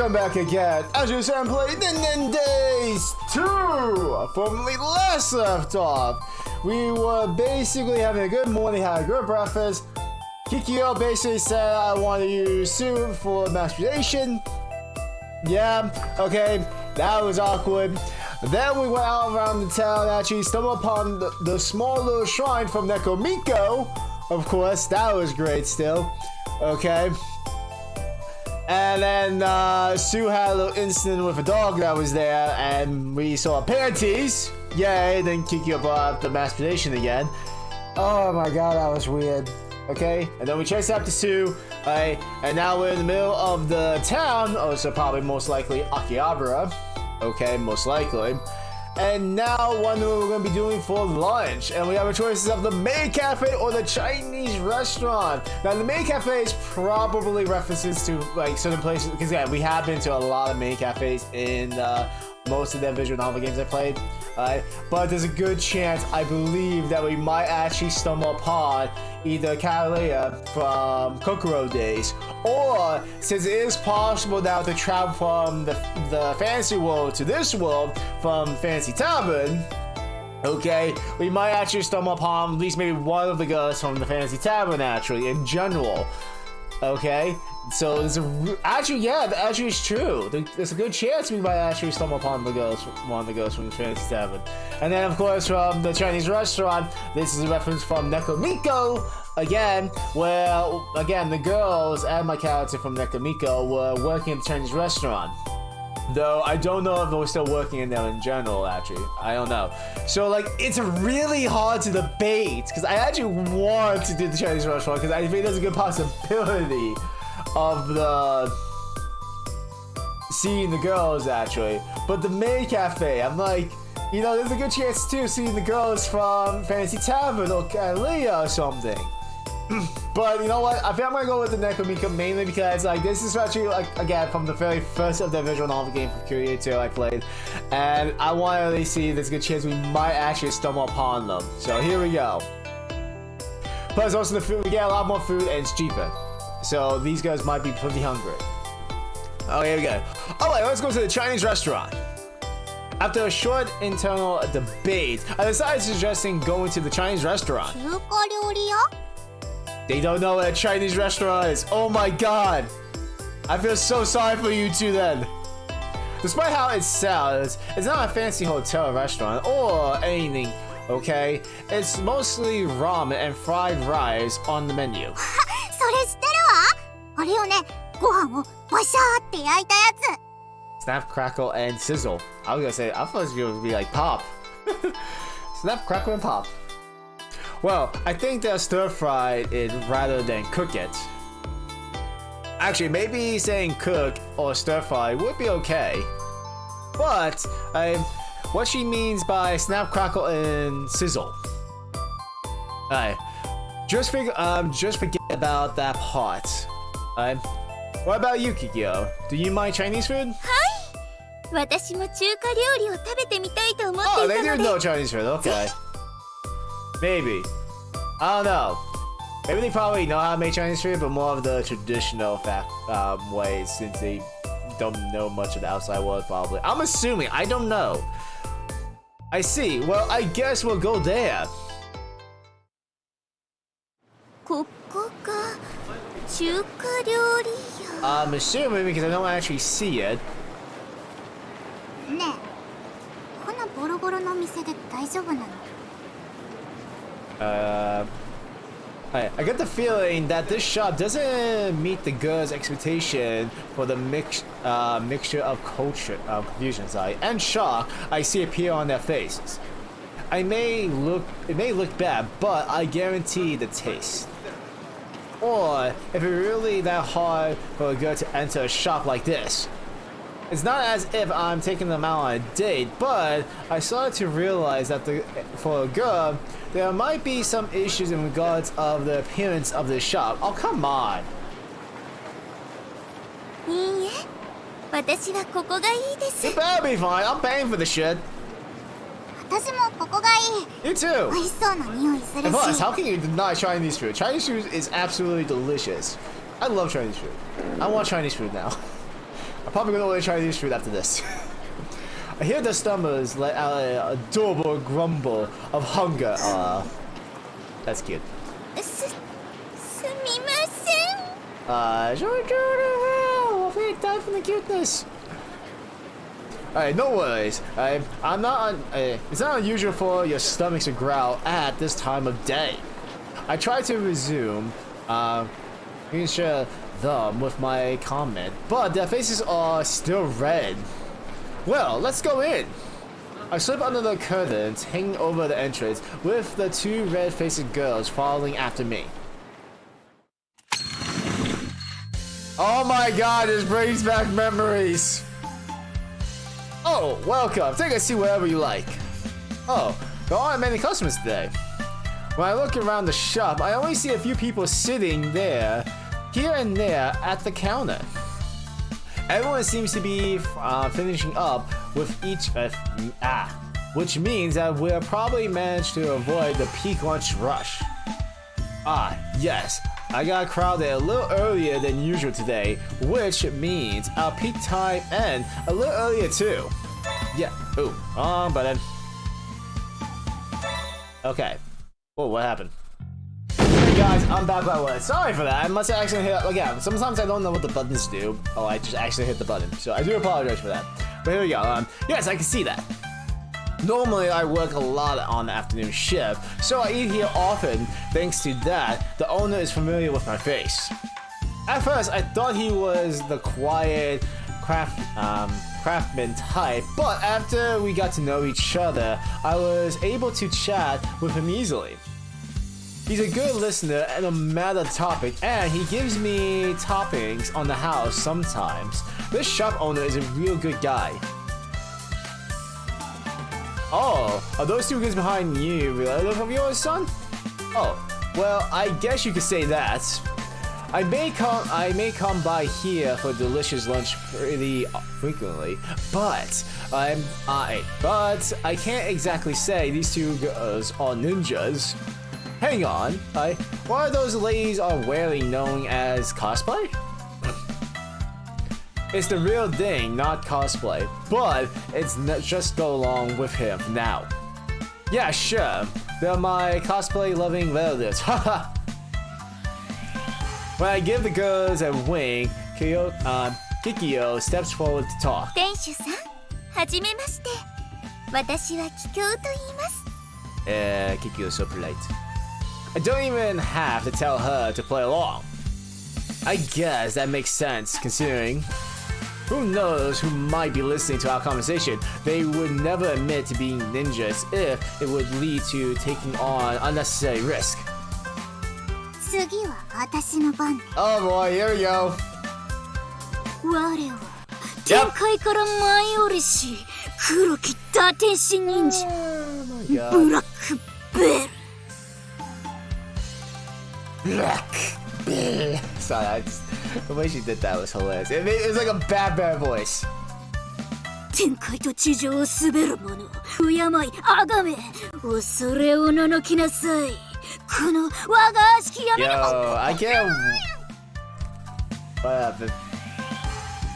I'm back again. As you said, play Ninnindays 2! Formerly last left off. We were basically having a good morning, had a good breakfast. Kikyo basically said I want to use soup for masturbation. Yeah, okay, that was awkward. Then we went out around the town and actually stumbled upon the small little shrine from Nekomiko. Of course, that was great still. Okay. And then Sue had a little incident with a dog that was there, and we saw panties. Yay, then Kikyo brought up the masturbation again. Oh my god, that was weird. Okay, and then we chased after Sue, and now we're in the middle of the town, so probably most likely Akihabara. Okay, most likely. And now wondering what we're going to be doing for lunch. And we have a choices of the maid cafe or the Chinese restaurant. Now the maid cafe is probably references to like certain places, because yeah, we have been to a lot of maid cafes in most of the visual novel games I played. But there's a good chance, I believe, that we might actually stumble upon either Kalia from Kokoro days, or since it is possible now to travel from the fantasy world to this world from Fantasy Tavern, okay, we might actually stumble upon at least maybe one of the girls from the Fantasy Tavern actually in general. Okay, so there's actually it's true. There's a good chance we might actually stumble upon one of the girls from the Fantasy Tavern. And then of course from the Chinese restaurant, this is a reference from Nekomiko again, where again the girls and my character from Nekomiko were working at the Chinese restaurant. Though I don't know if they were still working in there in general, actually. I don't know. So, like, it's really hard to debate, because I actually want to do the Chinese restaurant, because I think there's a good possibility of seeing the girls, actually. But the maid cafe, I'm like, you know, there's a good chance, too, of seeing the girls from Fantasy Tavern or Kalia or something. But you know what? I think I'm gonna go with the Nekomiko mainly because like this is actually like again from the very first of the visual novel game for Kyrie 2 I played, and I want to really see there's a good chance we might actually stumble upon them. So here we go. Plus also the food, we get a lot more food and it's cheaper. So these guys might be pretty hungry. Oh, here we go. Alright, let's go to the Chinese restaurant. After a short internal debate, I decided suggesting going to the Chinese restaurant. They don't know what a Chinese restaurant is. Oh my god. I feel so sorry for you two then. Despite how it sounds, it's not a fancy hotel or restaurant or anything, okay? It's mostly ramen and fried rice on the menu. Snap, crackle, and sizzle. I was gonna say, I thought it was gonna be like pop. Snap, crackle, and pop. Well, I think they'll stir-fry it rather than cook it. Actually, maybe saying cook or stir-fry would be okay. But, what she means by snap, crackle, and sizzle. Just forget about that part. What about you, Kikyo? Do you mind Chinese food? Oh, they do know Chinese food, okay. Maybe. I don't know. Maybe they probably know how to make Chinese food, but more of the traditional ways, since they don't know much of the outside world, probably. I'm assuming. I don't know. I see. Well, I guess we'll go there. I'm assuming because I don't actually see it. I get the feeling that this shop doesn't meet the girls' expectation for the mixture of culture, confusion, and shock I see appear on their faces. It may look bad, but I guarantee the taste. Or if it's really that hard for a girl to enter a shop like this. It's not as if I'm taking them out on a date, but I started to realize that for a girl, there might be some issues in regards of the appearance of the shop. Oh, come on. It better be fine. I'm paying for the shit. You too. And plus, how can you deny Chinese food? Chinese food is absolutely delicious. I love Chinese food. I want Chinese food now. I'm probably gonna order Chinese food after this. I hear the stomachs let out an adorable grumble of hunger. That's cute. Sure, die from the cuteness. Alright, no worries. I'm not. It's not unusual for your stomachs to growl at this time of day. I try to resume, share them with my comment, but their faces are still red. Well, let's go in. I slip under the curtains hanging over the entrance with the two red-faced girls following after me. Oh my god, this brings back memories. Oh, welcome. Take a seat wherever you like. Oh, there aren't many customers today. When I look around the shop, I only see a few people sitting there, here and there at the counter. Everyone seems to be finishing up with each which means that we'll probably manage to avoid the peak lunch rush. Yes, I got crowded a little earlier than usual today, which means our peak time ends a little earlier too. Yeah, wrong button. Okay. Whoa, what happened? Hey guys, I'm back by one. Sorry for that. I must have accidentally hit. Again, sometimes I don't know what the buttons do. Oh, I just actually hit the button. So I do apologize for that. But here we go. Yes, I can see that. Normally, I work a lot on the afternoon shift, so I eat here often. Thanks to that, the owner is familiar with my face. At first, I thought he was the quiet craftsman type, but after we got to know each other, I was able to chat with him easily. He's a good listener no matter the topic, and he gives me toppings on the house sometimes. This shop owner is a real good guy. Oh, are those two kids behind you relative of yours, son? Oh, well, I guess you could say that. I may come by here for delicious lunch pretty frequently, but I can't exactly say these two girls are ninjas. Hang on, what are those ladies are wearing known as cosplay? It's the real thing, not cosplay, but it's just go along with him now. Yeah, sure, they're my cosplay-loving relatives, haha. When I give the girls a wink, Kikyo steps forward to talk. 店主さん、はじめまして。私はキキョウと言います。Kikyo's so polite. I don't even have to tell her to play along. I guess that makes sense, considering who knows who might be listening to our conversation. They would never admit to being ninjas if it would lead to taking on unnecessary risk. 次は私の番。Oh boy, here we go. 我は天界から舞い降りし、黒き打天使忍者、ブラックベル。Black Bear. Sorry, the way she did that was hilarious. It was like a bad voice. 天界と地上を滑る者、敬い、あがめ、恐れおののきなさい。この我が悪しき闇の。Yo, I can't. What happened?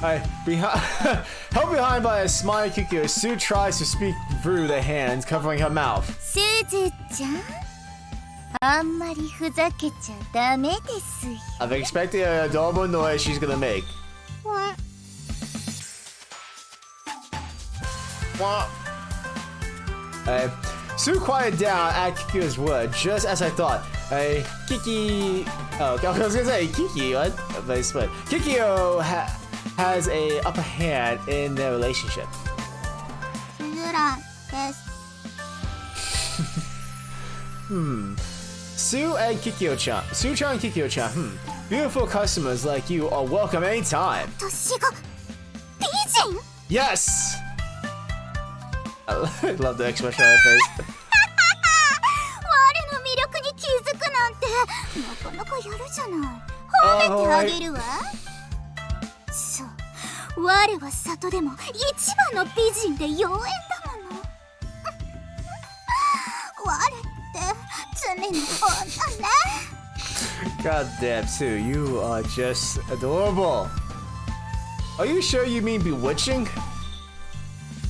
Alright, held behind by a smiling Kikyo, Sue tries to speak through the hands covering her mouth. すずちゃん、あんまりふざけちゃダメですよ。I'm expecting an adorable noise she's gonna make. What? What? Sue quieted down at Kikyo's word, just as I thought. Kiki. Oh, I was gonna say Kiki, what? But I split. Kikyo has a upper hand in their relationship. すずらです。Sue and Kikyo-chan. Sue-chan and Kikyo-chan. Beautiful customers like you are welcome anytime. 私が美人？ Yes! I love the expression on her face. 我の魅力に気づくなんてなかなかやるじゃない。褒めてあげるわ。そう、我は里でも一番の美人で妖艶だもの。我って常に女ね。God damn, Sue, you are just adorable. Are you sure you mean bewitching?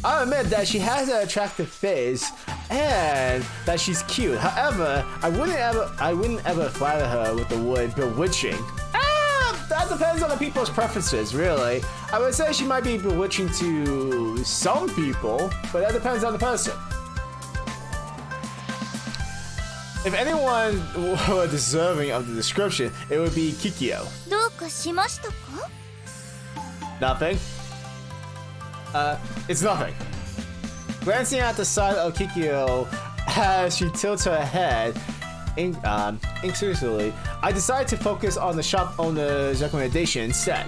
I'll admit that she has an attractive face and that she's cute. However, I wouldn't ever flatter her with the word bewitching. That depends on the people's preferences, really. I would say she might be bewitching to some people, but that depends on the person. If anyone were deserving of the description, it would be Kikyo. どうかしましたか? Nothing. It's nothing. Glancing at the side of Kikyo as she tilts her head, instinctively, I decide to focus on the shop owner's recommendation instead.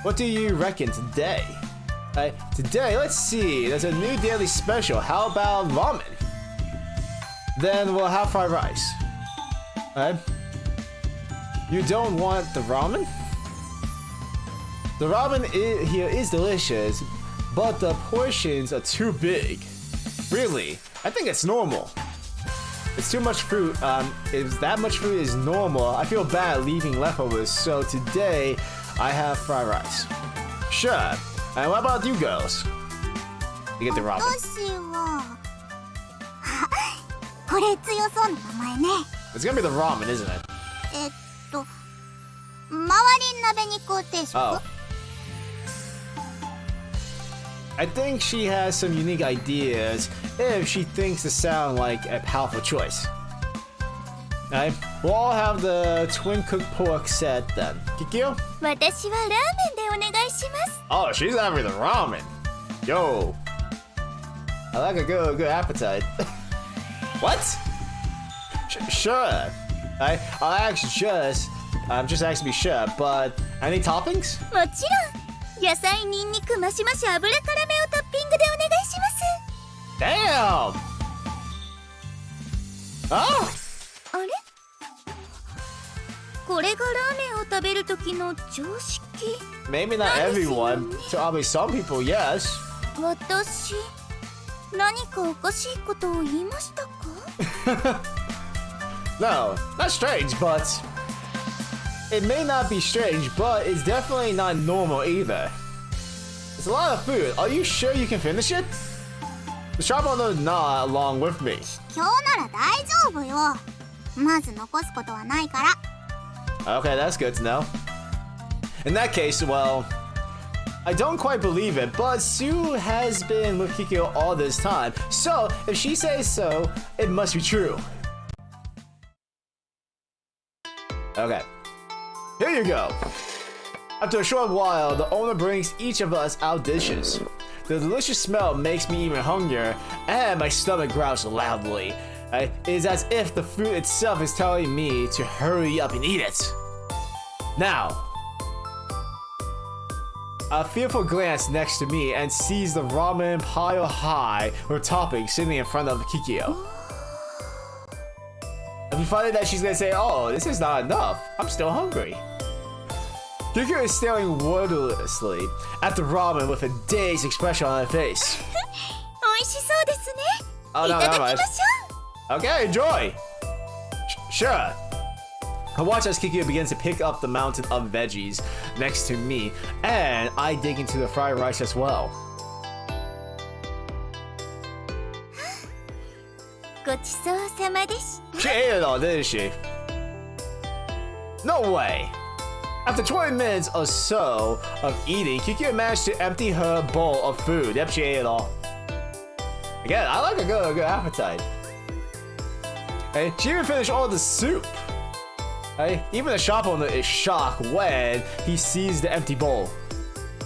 What do you reckon today? Today, let's see. There's a new daily special. How about ramen? Then we'll have fried rice. You don't want the ramen? The ramen here is delicious, but the portions are too big. Really, I think it's normal. It's too much fruit. If that much fruit is normal, I feel bad leaving leftovers, so today I have fried rice. Sure. And what about you girls? You get the ramen. 私はこれ強そうな名前ね。 It's gonna be the ramen, isn't it? 回り鍋肉定食。 Oh. I think she has some unique ideas if she thinks to sound like a powerful choice. Alright, we'll all have the twin cooked pork set then. Kikyo? 私はラーメンでお願いします。 Oh, she's having the ramen. Yo. I like a good appetite. What? Sure. I'll actually just ask to be sure, but any toppings? もちろん。野菜、ニンニク、マシマシ、油辛めをトッピングでお願いします。 Damn! Oh! あれ？これがラーメンを食べる時の常識。 Maybe not everyone. So obviously some people, yes. 私、何かおかしいことを言いましたか？ No, not strange, but it may not be strange, but it's definitely not normal either. It's a lot of food. Are you sure you can finish it? The shop owner nod along with me. 今日なら大丈夫よ。まず残すことはないから。 Okay, that's good to know. In that case, well, I don't quite believe it, but Sue has been with Kikyo all this time, so if she says so, it must be true. Okay, here you go. After a short while, the owner brings each of us our dishes. The delicious smell makes me even hungrier, and my stomach growls loudly. It is as if the food itself is telling me to hurry up and eat it. Now, a fearful glance next to me and sees the ramen pile high with toppings sitting in front of Kikyo. It'll be funny that she's gonna say, "Oh, this is not enough. I'm still hungry." Kikyo is staring wordlessly at the ramen with a dazed expression on her face. 美味しそうですね。 Oh, い no, ただ never きま mind. しょう。 Okay, enjoy! Sure. I watch as Kikyo begins to pick up the mountain of veggies next to me, and I dig into the fried rice as well. ごちそうさまです。 She ate it all, didn't she? No way! After 20 minutes or so of eating, Kikyo managed to empty her bowl of food. Yep, she ate it all. Again, I like a good appetite. Hey, she even finished all the soup. Hey, even the shop owner is shocked when he sees the empty bowl.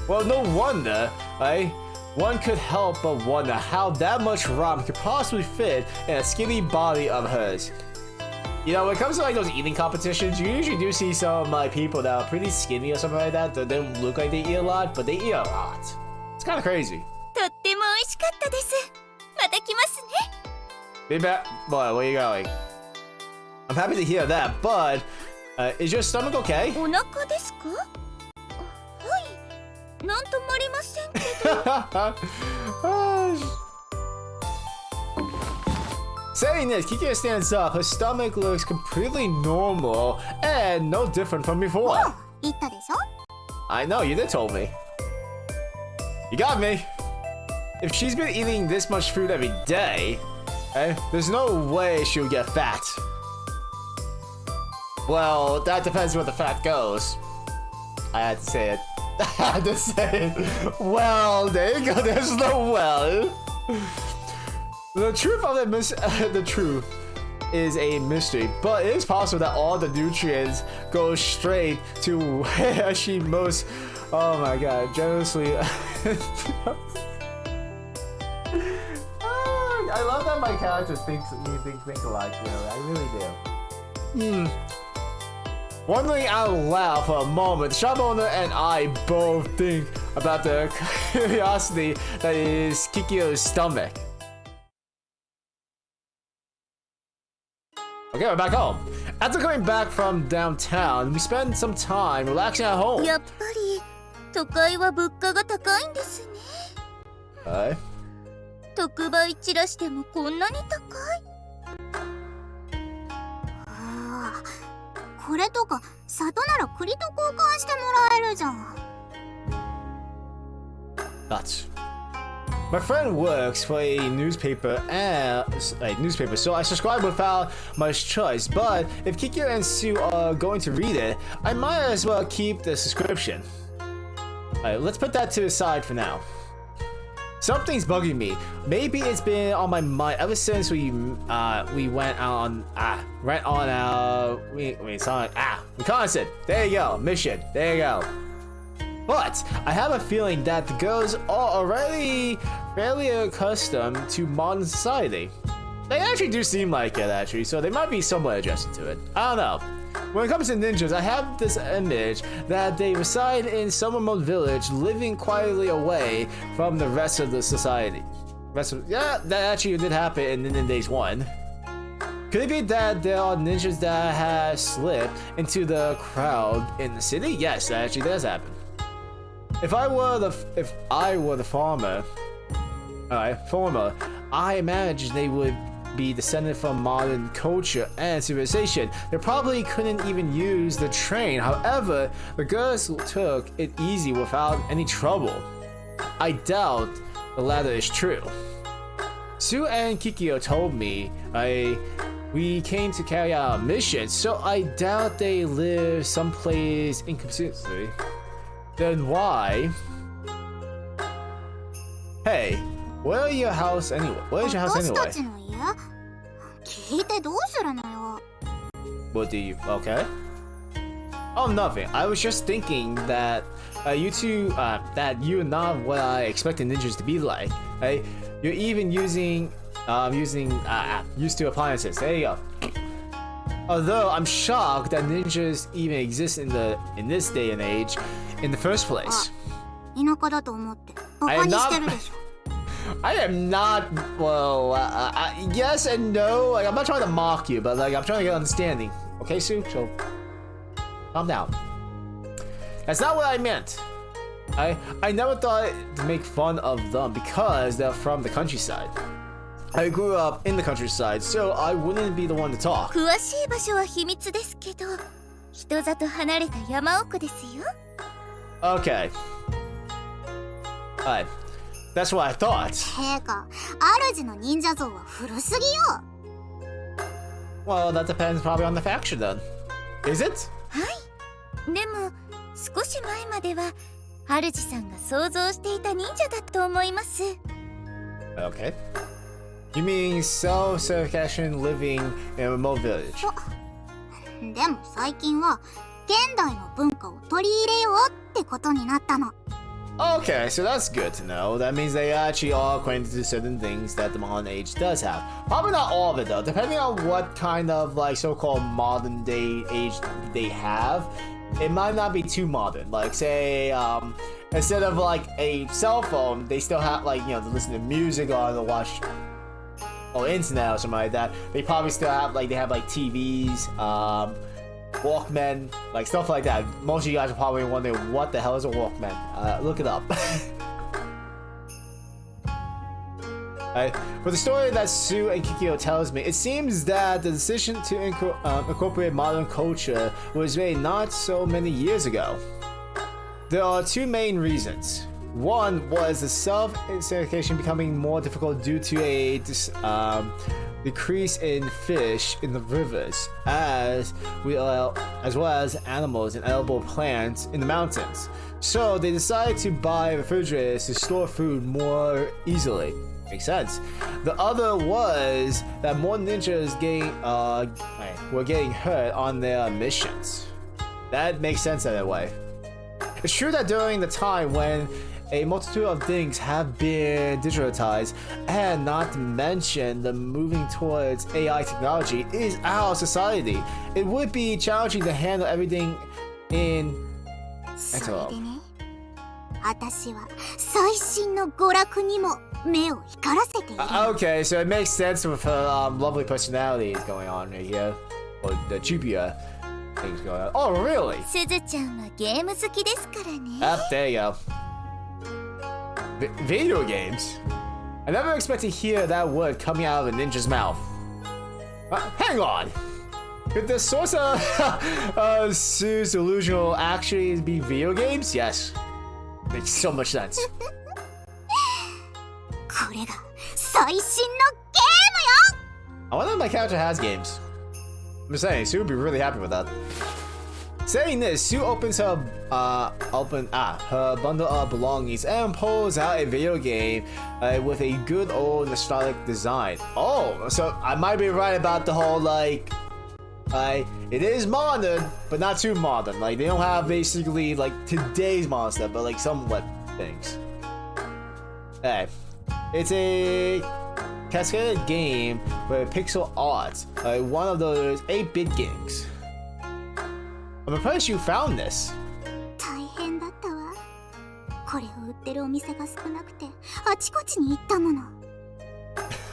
Well, no wonder, right? One could help but wonder how that much ramen could possibly fit in a skinny body of hers. You know, when it comes to like those eating competitions, you usually do see some like people that are pretty skinny or something like that. That don't look like they eat a lot, but they eat a lot. It's kind of crazy. とっても美味しかったです。また来ますね。 Be back, boy. Where you going? I'm happy to hear that, but is your stomach okay? お腹ですか？はい。なんともありませんけど。Saying this, Kikyo stands up. Her stomach looks completely normal and no different from before. い言ったでしょ? I know, you did told me. You got me. If she's been eating this much food every day, there's no way she'll get fat. Well, that depends where the fat goes. I had to say it. I had to say it. Well, there you go. There's no well. The truth of the truth is a mystery, but it is possible that all the nutrients go straight to where she most. Oh my god, generously. I love that my character think alike, really. I really do. Wondering out loud for a moment, the shop owner and I both think about the curiosity that is Kikyo's stomach. Okay, we're back home. After coming back from downtown, we spent some time relaxing at home. やっぱり都会は物価が高いんですね。はい。特売チラシでもこんなに高い。これとか里なら栗と交換してもらえるじゃん。Nuts. My friend works for a newspaper, so I subscribe without much choice. But if Kikyo and Sue are going to read it, I might as well keep the subscription. Alright, let's put that to the side for now. Something's bugging me. Maybe it's been on my mind ever since we went on reconnaissance. There you go, mission. There you go. But I have a feeling that the girls are already fairly accustomed to modern society. They actually do seem like it, actually, so they might be somewhat adjusted to it. I don't know. When it comes to ninjas, I have this image that they reside in some remote village, living quietly away from the rest of the society. Yeah, that actually did happen in Nin Nin Days 1. Could it be that there are ninjas that have slipped into the crowd in the city? Yes, that actually does happen. If I were the farmer, I imagine they would be descended from modern culture and civilization. They probably couldn't even use the train. However, the girls took it easy without any trouble. I doubt the latter is true. Sue and Kikyo told me we came to carry out a mission, so I doubt they live someplace inconsistently. Then why? Hey, where is your house anyway? What do you? Okay. Oh, nothing. I was just thinking that you two, that you're not what I expected ninjas to be like. Hey, you're even using used to appliances. There you go. Although I'm shocked that ninjas even exist in this day and age in the first place. I am not, well, yes and no. Like, I'm not trying to mock you, but like, I'm trying to get understanding. Okay, Sue? So, calm down. That's not what I meant. I never thought to make fun of them because they're from the countryside. I grew up in the countryside, so I wouldn't be the one to talk. Okay. Alright. That's what I thought. Well, that depends probably on the faction then. Is it? Okay. You mean self-certification living in a remote village? Okay, so that's good to know. That means they actually are acquainted to certain things that the modern age does have. Probably not all of it though, depending on what kind of like so-called modern day age they have. It might not be too modern. Like say, instead of like a cell phone, they still have like, you know, to listen to music or to watch internet or something like that. They probably still have like, they have like TVs, Walkman, like stuff like that. Most of you guys are probably wondering what the hell is a Walkman. Look it up. For the story that Sue and Kikyo tells me, it seems that the decision to incorporate modern culture was made not so many years ago. There are two main reasons. One was the self-insemination becoming more difficult due to a decrease in fish in the rivers, as well as animals and edible plants in the mountains. So they decided to buy refrigerators to store food more easily. Makes sense. The other was that more ninjas were getting hurt on their missions. That makes sense in a way. It's true that during the time when a multitude of things have been digitalized, and not to mention the moving towards AI technology is our society, it would be challenging to handle everything in Ep4. Okay, so it makes sense with her lovely personalities going on right here, or the Jupiter things going on. Oh, really? There you go. Video games? I never expected to hear that word coming out of a ninja's mouth. Hang on! Could the source of Sue's delusional actually be video games? Yes. Makes so much sense. I wonder if my character has games. I'm just saying, Sue would be really happy with that. Saying this, Sue opens her bundle of belongings and pulls out a video game with a good old nostalgic design. Oh, so I might be right about the whole it is modern, but not too modern. Like they don't have basically like today's monster, but like somewhat things. Hey, it's a cascaded game with pixel art, one of those 8-bit games. I'm impressed you found this.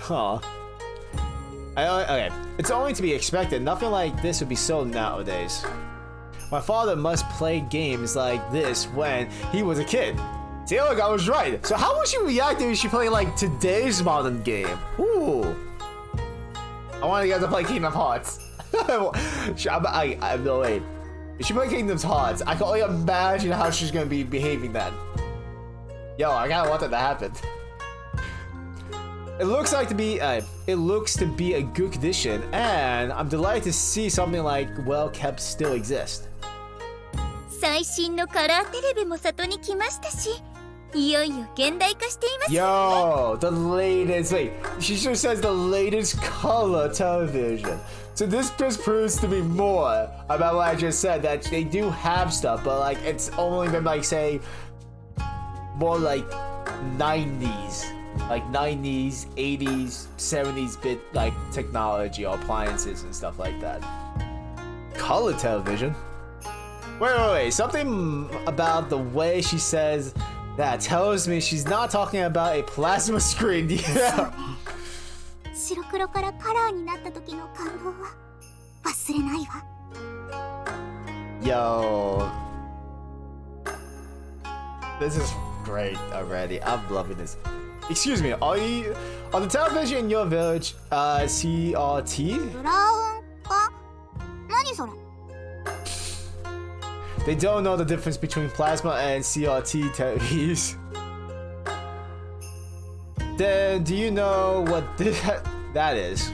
Huh. Okay, it's only to be expected. Nothing like this would be sold nowadays. My father must play games like this when he was a kid. See, look, I was right. So how would you react if she played like today's modern game? Ooh. I want you guys to play Kingdom Hearts. No way. If she played Kingdom Hearts, I can only imagine how she's gonna be behaving then. Yo, I kinda want that to happen. It looks to be a good condition, and I'm delighted to see something like well kept still exist. Yo, the latest. Wait, she just says the latest color television. So this just proves to be more about what I just said, that they do have stuff, but like it's only been like say more like 90s. Like 90s, 80s, 70s bit like technology or appliances and stuff like that. Color television? Wait. Something about the way she says that tells me she's not talking about a plasma screen. Yeah. Yo. This is great already. I'm loving this. Excuse me, are the television in your village CRT? They don't know the difference between plasma and CRT TVs. Then do you know what that is?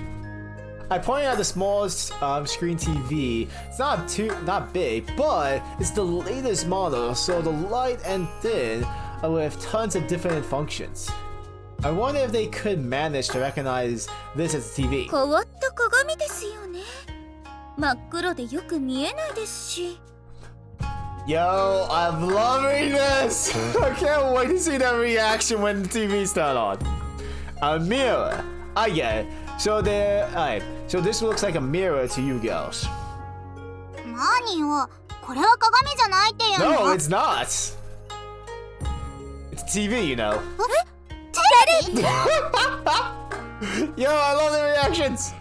I pointed out the smallest screen TV. It's not big, but it's the latest model, so the light and thin with tons of different functions. I wonder if they could manage to recognize this as a TV. Yo, I'm loving this! I can't wait to see that reaction when the TV's turned on. A mirror. I get it. So so this looks like a mirror to you girls. No, it's not. It's a TV, you know. Yo, I love the reactions.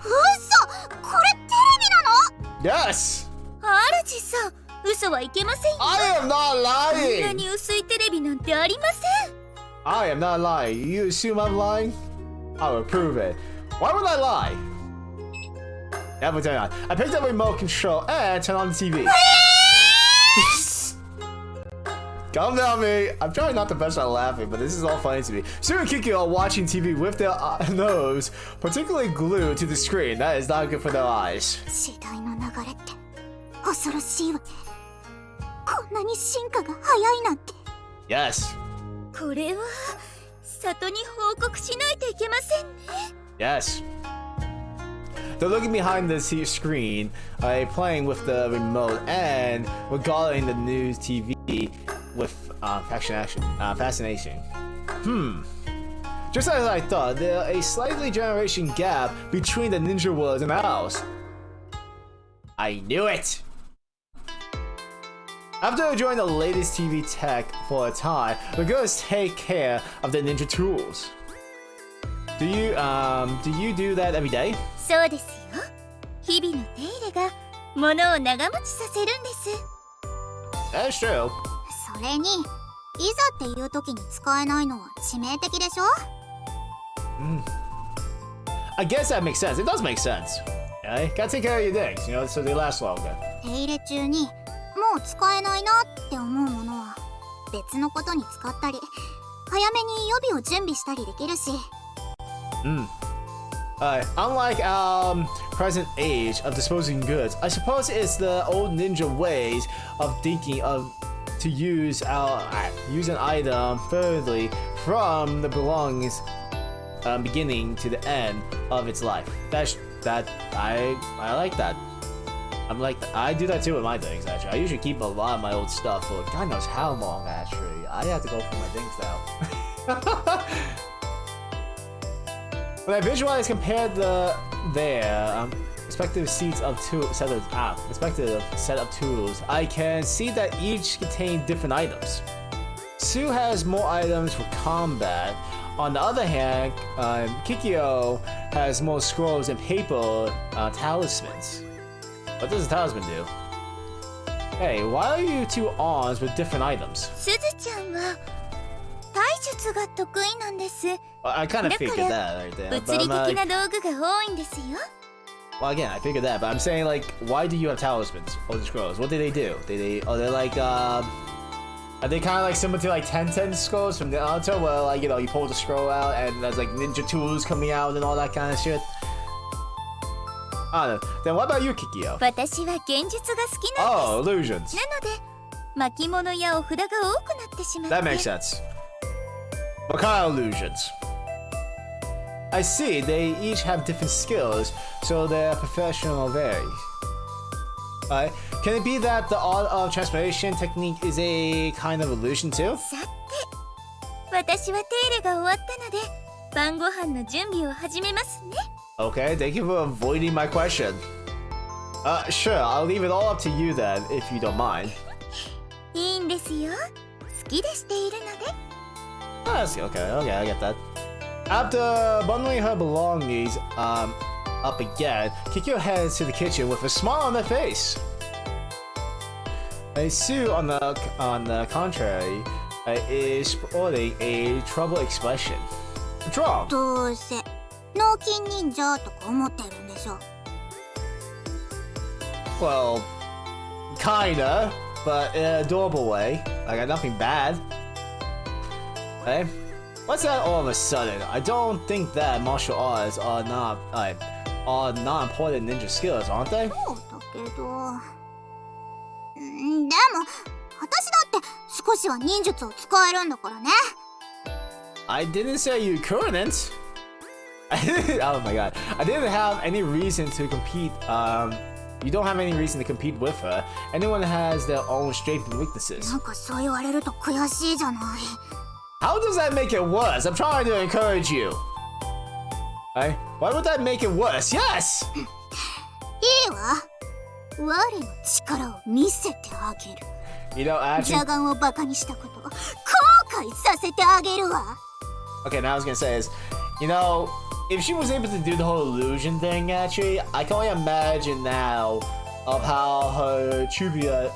Yes. I am not lying. I am not lying. You assume I'm lying? I will prove it. Why would I lie? Never turn on. I picked up a remote control and turned on the TV. Calm down, me. I'm trying not to burst out laughing, but this is all funny to me. Sue and Kiki are watching TV with their nose particularly glued to the screen. That is not good for their eyes. 時代の流れって恐ろしいわね。こんなに進化が早いなんて。Yes. これは里に報告しないといけませんね。Yes. They're looking behind the screen, playing with the remote and regarding the news TV with fascination. Just as I thought, there's a slightly generation gap between the ninja world and ours. I knew it! After enjoying the latest TV tech for a time, the girls take care of the ninja tools. Do you do that every day? そうですよ。日々の手入れが物を長持ちさせるんです。That's true. それに、いざっていう時に使えないのは致命的でしょ？ I guess that makes sense. It does make sense. Okay? Gotta take care of your things, you know, so they last longer. 手入れ中にもう使えないなって思うものは別のことに使ったり、早めに予備を準備したりできるし。Unlike our present age of disposing goods, I suppose it's the old ninja ways of thinking of to use an item furtherly from the belongings beginning to the end of its life. I like that. I'm like I do that too with my things actually. I usually keep a lot of my old stuff for God knows how long actually. I have to go through my things now. When I visualize compared their respective set of tools, I can see that each contain different items. Sue has more items for combat. On the other hand, Kikyo has more scrolls and paper talismans. What does a talisman do? Hey, why are you two arms with different items? すずちゃんは体術が得意なんです。 I kind of figured that right there. 物理的な道具が多いんですよ。 Well, again, I figured that, but I'm saying like, why do you have talismans or the scrolls? What do they do? Are they like are they kind of like similar to like Ten scrolls from Naruto, where like you pull the scroll out and there's like ninja tools coming out and all that kind of shit? I don't know. Then what about you, Kikyo? 私は現実が好きなんです。 Oh, illusions. なので巻物やお札が多くなってしまって。 That makes sense. What kind of illusions? I see, they each have different skills, so their professional varies. Can it be that the art of transformation technique is a kind of illusion too? さて、私は手入れが終わったので晩ご飯の準備を始めますね。 Okay, thank you for avoiding my question. Sure, I'll leave it all up to you then, if you don't mind. いいんですよ。好きでしているので。 Okay, I get that. After bundling her belongings up again, Kikyo heads to the kitchen with a smile on her face. Sue, on the contrary, is sporting a troubled expression. What's wrong? どうせ脳筋忍者とか思ってるんでしょ。 Well, kinda, but in an adorable way. I got nothing bad. Hey, what's that all of a sudden? I don't think that martial arts are not important ninja skills, aren't they? そうだけど。でも私だって少しは忍術を使えるんだからね。 I didn't say you couldn't. Oh my god. I didn't have any reason to compete. You don't have any reason to compete with her. Anyone has their own strengths and weaknesses. なんかそう言われると悔しいじゃない。 How does that make it worse? I'm trying to encourage you. Hey, why would that make it worse? Yes! いいわ。我の力を見せてあげる。 You know, actually... 邪眼をバカにしたことを後悔させてあげるわ。 Okay, now I was gonna say is, you know, if she was able to do the whole illusion thing, actually, I can only imagine now of how her trivia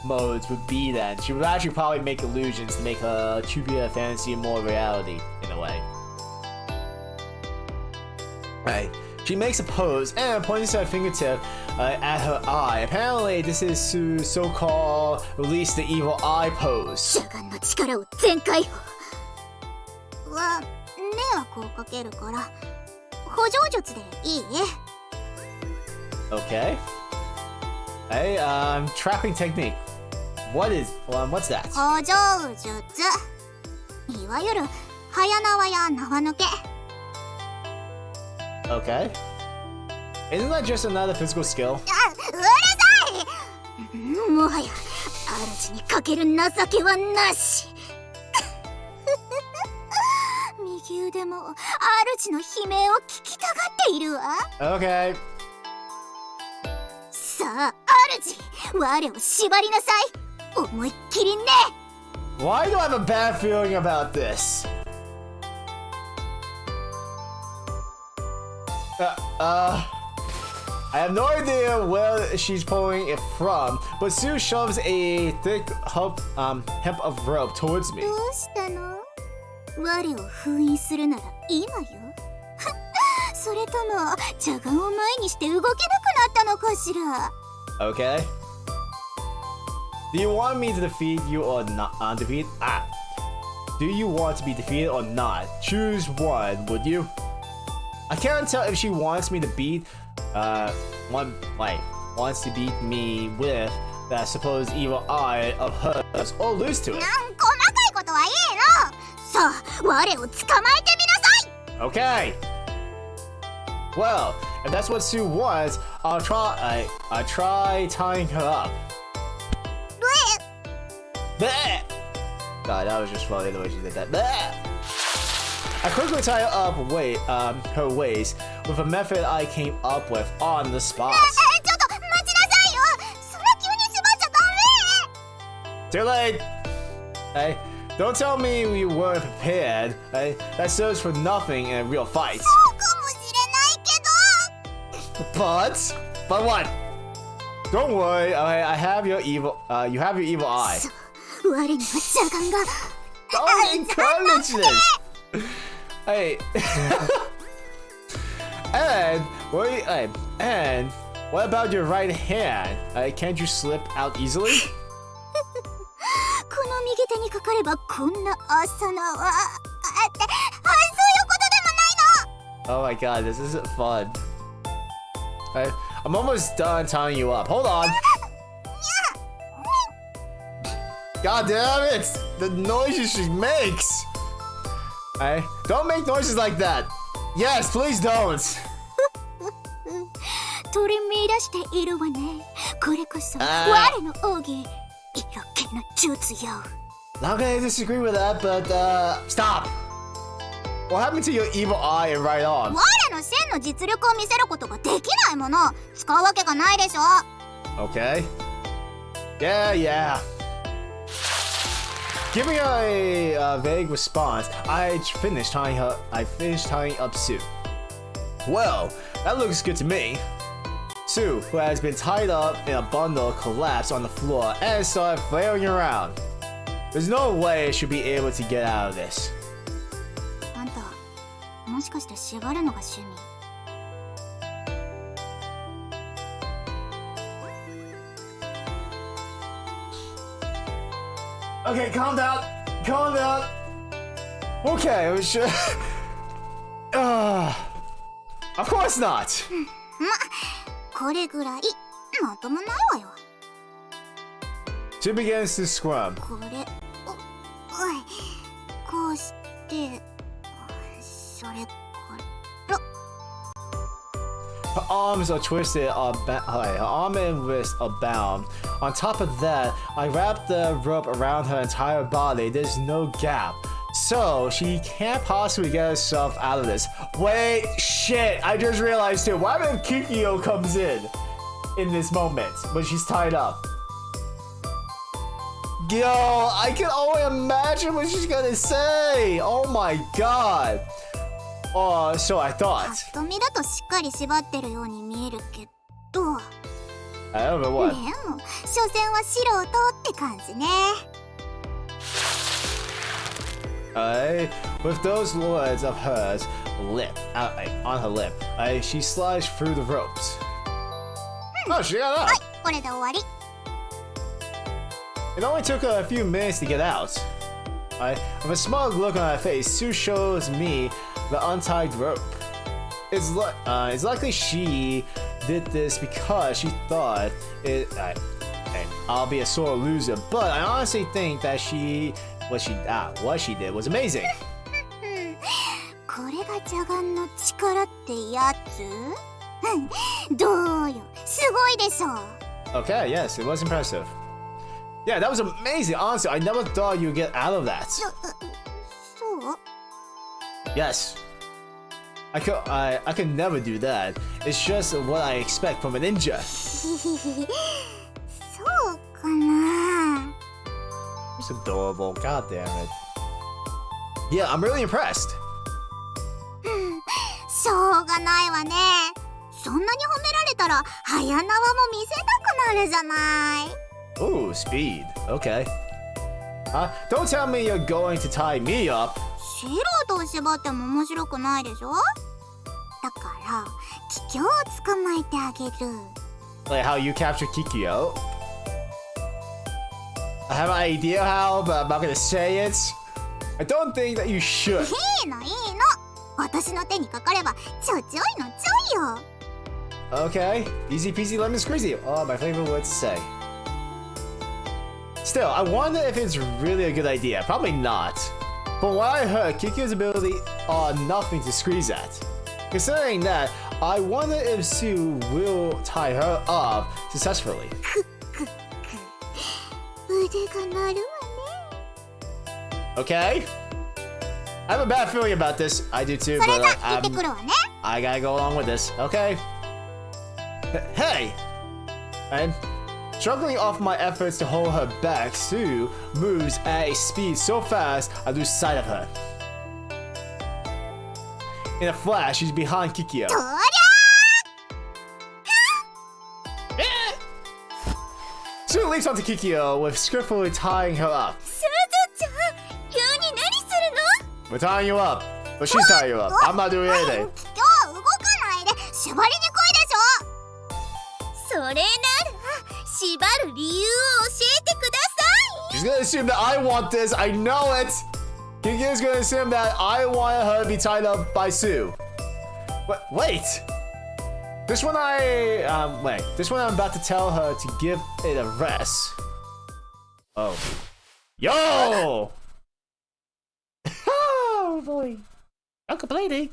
modes would be then. She would actually probably make illusions to make her trivia fantasy more reality, in a way. Right. She makes a pose and points her fingertip at her eye. Apparently, this is to so-called release the evil eye pose. 邪眼の力を全開放は迷惑をかけるから補助術でいい？ Okay. Hey, trapping technique. What's that? 補助術。いわゆる早縄や縄抜け。Okay. Isn't that just another physical skill? うるさい！もはや主にかける情けはなし。右腕も主の悲鳴を聞きたがっているわ。Okay. さあ主、我を縛りなさい。思いっきりね。 Why do I have a bad feeling about this? I have no idea where she's pulling it from, but Sue shoves a thick hemp of rope towards me. どうしたの？我を封印するなら今よ。それとも邪眼を前にして動けなくなったのかしら。 Okay. Do you want me to defeat you or not? Do you want to be defeated or not? Choose one, would you? I can't tell if she wants me to beat, wants to beat me with that supposed evil eye of hers or lose to it. 細かいことはいいの。さあ、我を捕まえてみなさい。 Okay. Well, if that's what Sue wants, I'll try tying her up. Bleh. God, that was just funny the way she did that. Bleh. I quickly tie her up her waist with a method I came up with on the spot. ちょっと待ちなさいよ。それ急に縛っちゃダメ。 Too late. Hey, don't tell me you weren't prepared. Hey, that serves for nothing in a real fight. そうかもしれないけど。 But what? Don't worry. I have your evil. You have your evil eye. そう、我には邪眼が。 Don't encourage this. Hey. and what about your right hand? Can't you slip out easily? この右手にかかればこんな朝なはそういうことでもないの。 Oh my god, this isn't fun. I'm almost done tying you up. Hold on. God damn it! The noises she makes! Hey, don't make noises like that! Yes, please don't! 取り乱しているわね。これこそ我の奥義、色気の術よ。 Not gonna disagree with that, but stop! What happened to your evil eye and right arm? 我の真の実力を見せることができないもの、使うわけがないでしょ。 Okay. Yeah. Giving her a vague response, I finished tying up Sue. Well, that looks good to me. Sue, who has been tied up in a bundle, collapsed on the floor and started flailing around. There's no way she'll be able to get out of this. あんた、もしかして縛るのが趣味？ Okay, calm down. Okay, we should. Of course not. これぐらいまともないわよ。 She begins to scrum. これ、こうして、それから。 Her arms are twisted, her arm and wrist are bound. On top of that, I wrapped the rope around her entire body. There's no gap. So, she can't possibly get herself out of this. Wait, shit, I just realized too. Why when Kikyo comes in this moment, when she's tied up? Yo, I can only imagine what she's gonna say. Oh my god. So I thought. ぱっと見だとしっかり縛ってるように見えるけど。 I don't know what. でも、所詮は素人って感じね。With those words of hers on her lip, she slides through the ropes. Oh, she got up! これで終わり。 It only took her a few minutes to get out. With a smug look on her face, Sue shows me the untied rope. It's likely she did this because she thought I'll be a sore loser, but I honestly think that what she did was amazing. これが邪眼の力ってやつ？どうよ、すごいでしょ。 Okay, yes, it was impressive. Yeah, that was amazing. Honestly, I never thought you'd get out of that. そう？ Yes. I could never do that. It's just what I expect from a ninja. そうかな。 It's adorable. God damn it. Yeah, I'm really impressed. しょうがないわね。そんなに褒められたら早縄も見せたくなるじゃない。 Ooh, speed. Okay. Don't tell me you're going to tie me up. 素人を縛っても面白くないでしょ。だから桔梗を捕まえてあげる。 Like how you captured Kikyo. I have an idea how, but I'm not gonna say it. I don't think that you should. いいのいいの。私の手にかかればちょちょいのちょいよ。 Okay, easy peasy lemon squeezy. Oh, my favorite word to say. Still, I wonder if it's really a good idea. Probably not. From what I heard, Kikyo's ability are nothing to squeeze at. Considering that, I wonder if Sue will tie her up successfully. 腕が鳴るわね。 Okay? I have a bad feeling about this. I do too, それ but じゃ行ってくるわね。 I gotta go along with this. Okay. Hey! And struggling off my efforts to hold her back, Sue moves at a speed so fast I lose sight of her. In a flash, she's behind Kikyo. とりゃ Sue leaps onto Kikyo with skillfully tying her up. すずちゃん、急に何するの？ We're tying you up, but she's tying you up. I'm not doing anything. 今日動かないで縛りにくいでしょ。それなら縛る理由を教えてください。 She's gonna assume that I want this. I know it. Kikyo's gonna assume that I want her to be tied up by Sue. But wait. This one This one I'm about to tell her to give it a rest. Oh. Yo! Oh boy. I'm complaining.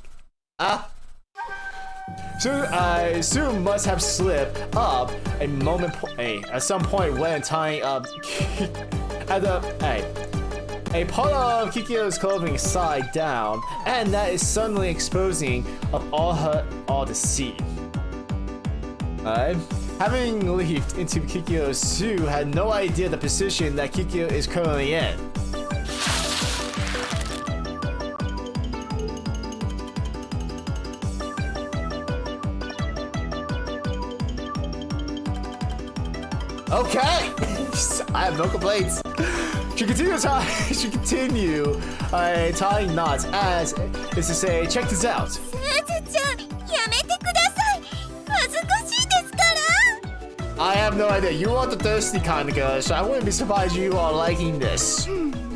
Sue must have slipped up at some point when tying up a part of Kikyo's clothing side down, and that is suddenly exposing of all the seed. Having leaped into Kikyo, Sue had no idea the position that Kikyo is currently in. Okay! I have no complaints. She continues tying knots as is to say, check this out. すずちゃん、やめてください。恥ずかしいですから。 I have no idea. You are the thirsty kind of girl, so I wouldn't be surprised you are liking this.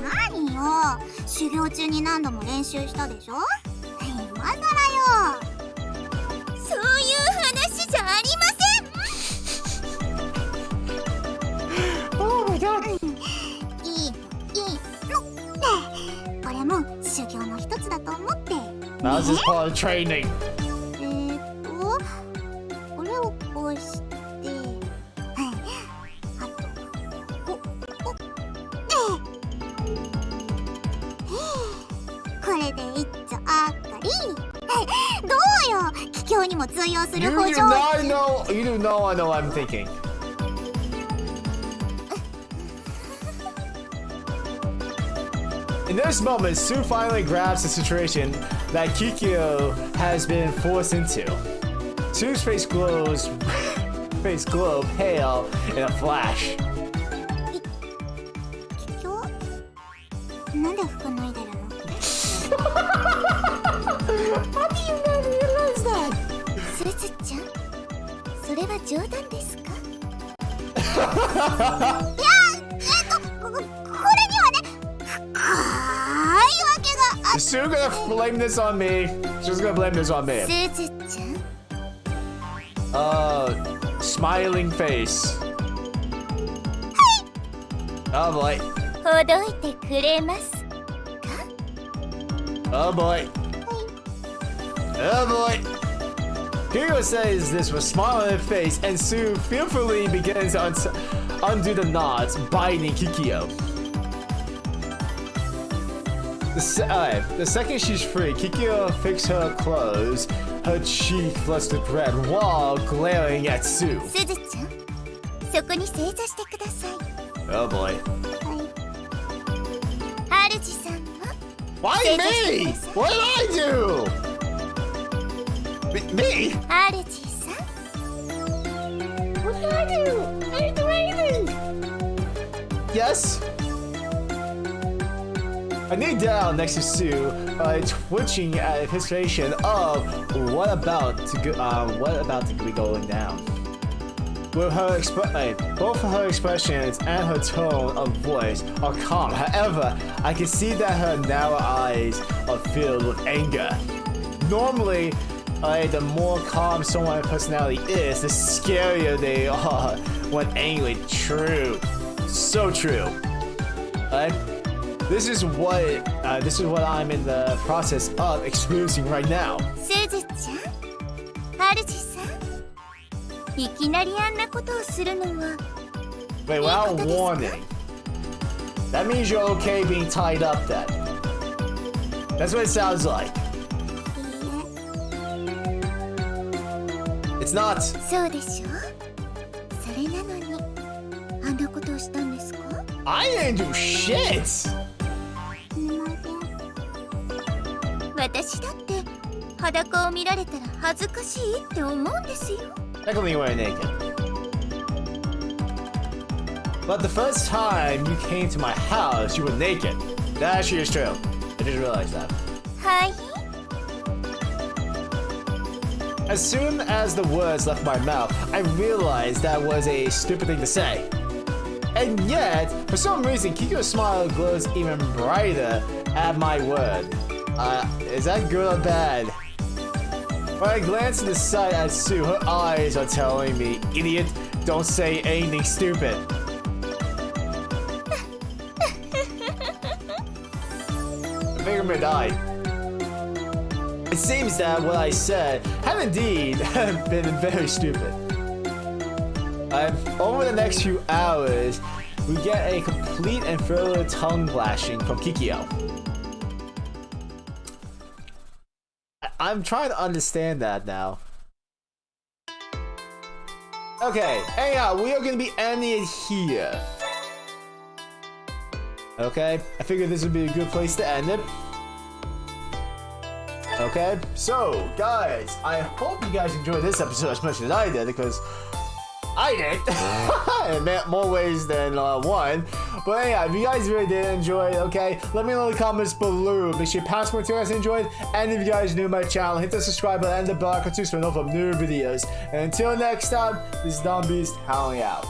何よ、修行中に何度も練習したでしょ。今更よ。そういう話じゃありません。 Oh my god. いいの。これも修行の一つだと思って。 How's this part of training? これをこうして、あとこれで一丁あったり。どうよ、桔梗にも通用する補助。 You do know I know what I'm thinking. In this moment, Sue finally grabs the situation that Kikyo has been forced into. Sue's face glows pale in a flash. 桔梗、なんで服脱いでるの？ How do you not realize that? すずちゃん、それは冗談ですか？いや、これにはね、深いわけがあって。She's gonna blame this on me. She's gonna blame this on me. すずちゃん。Smiling face. はい。Oh boy. ほどいてくれますか？ Oh boy. Oh boy. Hugo says this with smile on her face, and Sue fearfully begins to undo the knots, biting Kikyo. The second she's free, Kikyo fixes her clothes, her cheek flushed red while glaring at Sue. すずちゃん、そこに正座してください。Oh boy. はい。主さんも。Why me? What did I do? Me? 主さん。What did I do? I didn't do anything. Yes. I knee down next to Sue, twitching at anticipation of what about to be going down. With her both her expressions and her tone of voice are calm. However, I can see that her narrow eyes are filled with anger. Normally, the more calm someone's personality is, the scarier they are when angry. True, so true. This is what I'm in the process of experiencing right now. すずちゃん、主さん。いきなりあんなことをするのは。Wait, without warning. That means you're okay being tied up then. That's what it sounds like. It's not. そうでしょ。それなのに、あんなことをしたんですか？ I didn't do shit. 私だって裸を見られたら恥ずかしいって思うんですよ。Technically, you weren't naked. But the first time you came to my house, you were naked. That actually is true. I just realized that. はい。As soon as the words left my mouth, I realized that was a stupid thing to say. And yet, for some reason, Kiko's smile glows even brighter at my word. Is that good or bad? When I glance to the side at Sue, her eyes are telling me, "Idiot, don't say anything stupid." I think I'm gonna die. It seems that what I said had indeed been very stupid. Over the next few hours, we get a complete and further tongue lashing from Kikyo. I'm trying to understand that now. Okay, anyhow, we are going to be ending it here. Okay, I figured this would be a good place to end it. Okay, so guys, I hope you guys enjoyed this episode as much as I did, because I did. It meant more ways than one. But anyhow, if you guys really did enjoy it, okay, let me know in the comments below. Make sure you pass more to you guys enjoyed. And if you guys are new to my channel, hit the subscribe button and the bell icon to know for new videos. And until next time, this is dombeastx howling out.